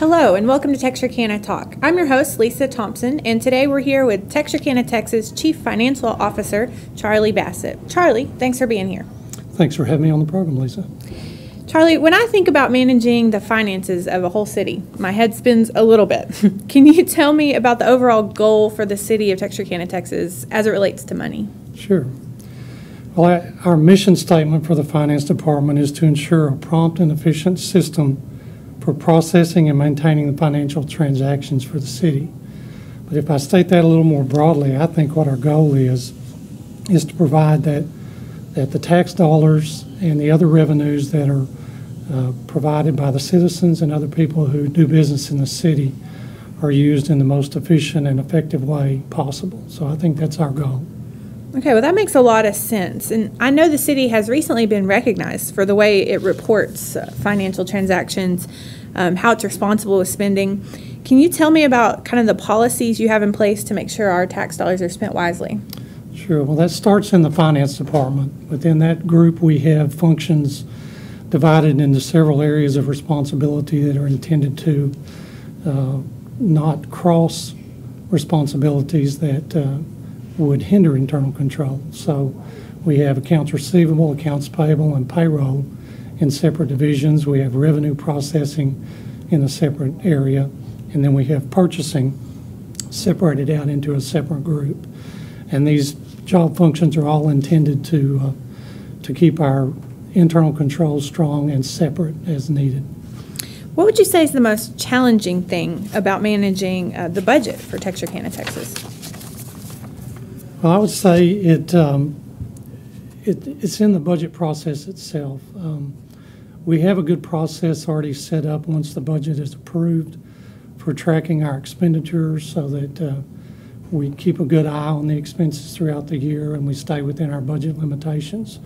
Hello and welcome to Texarkana Talk. I'm your host, Lisa Thompson, and today we're here with Texarkana, Texas Chief Financial Officer, Charlie Bassett. Charlie, thanks for being here. Thanks for having me on the program, Lisa. Charlie, when I think about managing the finances of a whole city, my head spins a little bit. Can you tell me about the overall goal for the city of Texarkana, Texas, as it relates to money? Sure. Well, our mission statement for the Finance Department is to ensure a prompt and efficient system for processing and maintaining the financial transactions for the city. But if I state that a little more broadly, I think what our goal is to provide that the tax dollars and the other revenues that are provided by the citizens and other people who do business in the city are used in the most efficient and effective way possible. So I think that's our goal. Okay, well, that makes a lot of sense. And I know the city has recently been recognized for the way it reports financial transactions, how it's responsible with spending. Can you tell me about kind of the policies you have in place to make sure our tax dollars are spent wisely? Sure. Well, that starts in the Finance Department. Within that group, we have functions divided into several areas of responsibility that are intended to not cross responsibilities that would hinder internal control. So we have accounts receivable, accounts payable, and payroll in separate divisions. We have revenue processing in a separate area, and then we have purchasing separated out into a separate group. And these job functions are all intended to keep our internal controls strong and separate as needed. What would you say is the most challenging thing about managing the budget for Texarkana, Texas? Well, I would say it's in the budget process itself. We have a good process already set up once the budget is approved for tracking our expenditures so that we keep a good eye on the expenses throughout the year and we stay within our budget limitations.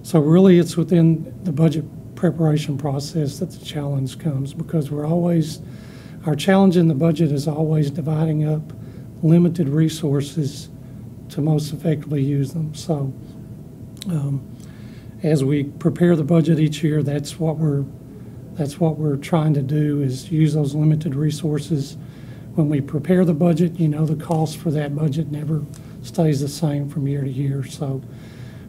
So really it's within the budget preparation process that the challenge comes, because our challenge in the budget is always dividing up limited resources to most effectively use them. So as we prepare the budget each year, that's what we're trying to do, is use those limited resources. When we prepare the budget, the cost for that budget never stays the same from year to year. So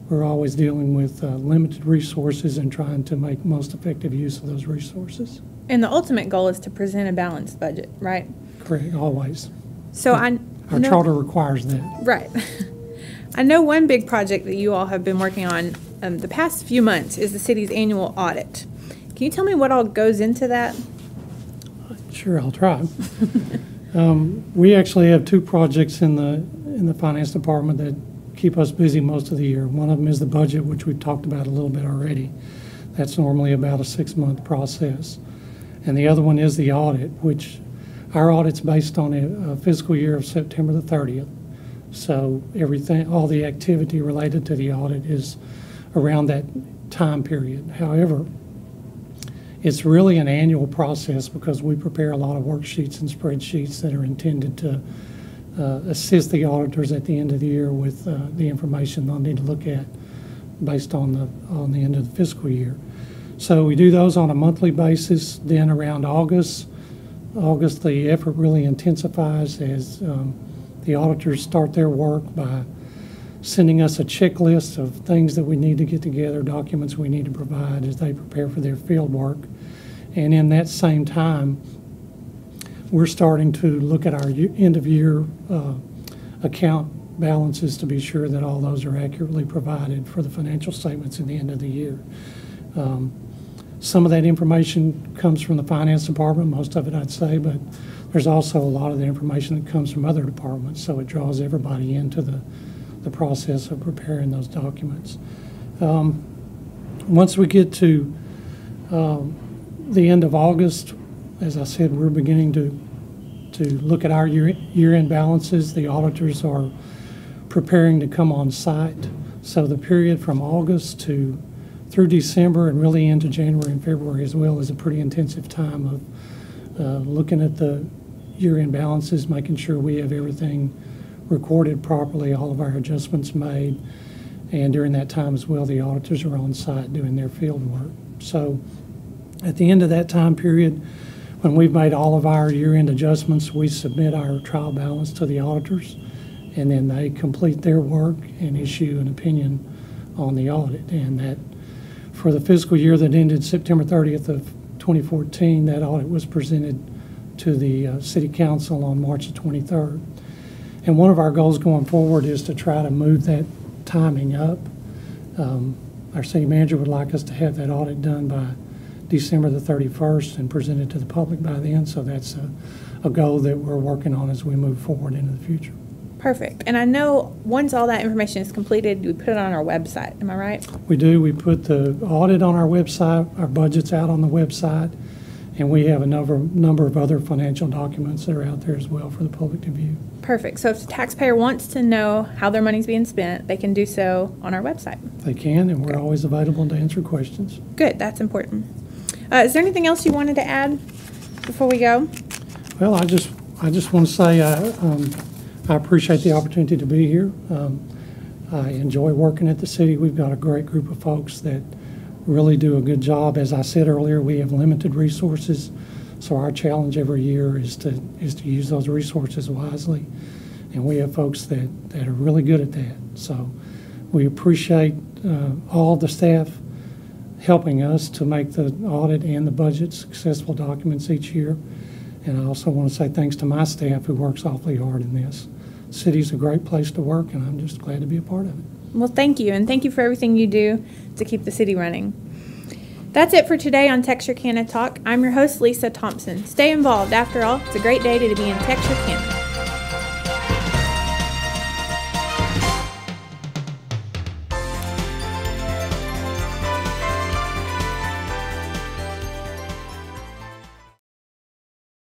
we're always dealing with limited resources and trying to make most effective use of those resources. And the ultimate goal is to present a balanced budget, right? Correct, always. So Our charter requires that. Right. I know one big project that you all have been working on the past few months is the city's annual audit. Can you tell me what all goes into that? Sure, I'll try. We actually have two projects in the Finance Department that keep us busy most of the year. One of them is the budget, which we've talked about a little bit already. That's normally about a 6-month process. And the other one is the audit, which our audit's based on a fiscal year of September the 30th. So all the activity related to the audit is around that time period. However, it's really an annual process because we prepare a lot of worksheets and spreadsheets that are intended to assist the auditors at the end of the year with the information they'll need to look at based on the end of the fiscal year. So we do those on a monthly basis. Then around August, the effort really intensifies as the auditors start their work by sending us a checklist of things that we need to get together, documents we need to provide as they prepare for their field work. And in that same time, we're starting to look at our end-of-year account balances to be sure that all those are accurately provided for the financial statements at the end of the year. Some of that information comes from the Finance Department, most of it I'd say, but there's also a lot of the information that comes from other departments, so it draws everybody into the process of preparing those documents. Once we get to the end of August, as I said, we're beginning to look at our year-end balances. The auditors are preparing to come on site. So the period from August through December and really into January and February as well is a pretty intensive time of looking at the year-end balances, making sure we have everything recorded properly, all of our adjustments made. And during that time as well, the auditors are on site doing their field work. So at the end of that time period, when we've made all of our year-end adjustments, we submit our trial balance to the auditors, and then they complete their work and issue an opinion on the audit. And that for the fiscal year that ended September 30th of 2014, that audit was presented to the City Council on March the 23rd. And one of our goals going forward is to try to move that timing up. Our city manager would like us to have that audit done by December the 31st and presented to the public by then. So that's a goal that we're working on as we move forward into the future. Perfect. And I know once all that information is completed, we put it on our website. Am I right? We do. We put the audit on our website, our budget's out on the website, and we have a number of other financial documents that are out there as well for the public to view. Perfect. So if the taxpayer wants to know how their money's being spent, they can do so on our website. They can, and we're always available to answer questions. Good. That's important. Is there anything else you wanted to add before we go? Well, I just want to say I appreciate the opportunity to be here. I enjoy working at the city. We've got a great group of folks that really do a good job. As I said earlier, we have limited resources, so our challenge every year is to use those resources wisely, and we have folks that are really good at that. So we appreciate all the staff helping us to make the audit and the budget successful documents each year. And I also want to say thanks to my staff who works awfully hard in this. The city's a great place to work, and I'm just glad to be a part of it. Well, thank you, and thank you for everything you do to keep the city running. That's it for today on Texarkana Talk. I'm your host, Lisa Thompson. Stay involved. After all, it's a great day to be in Texarkana.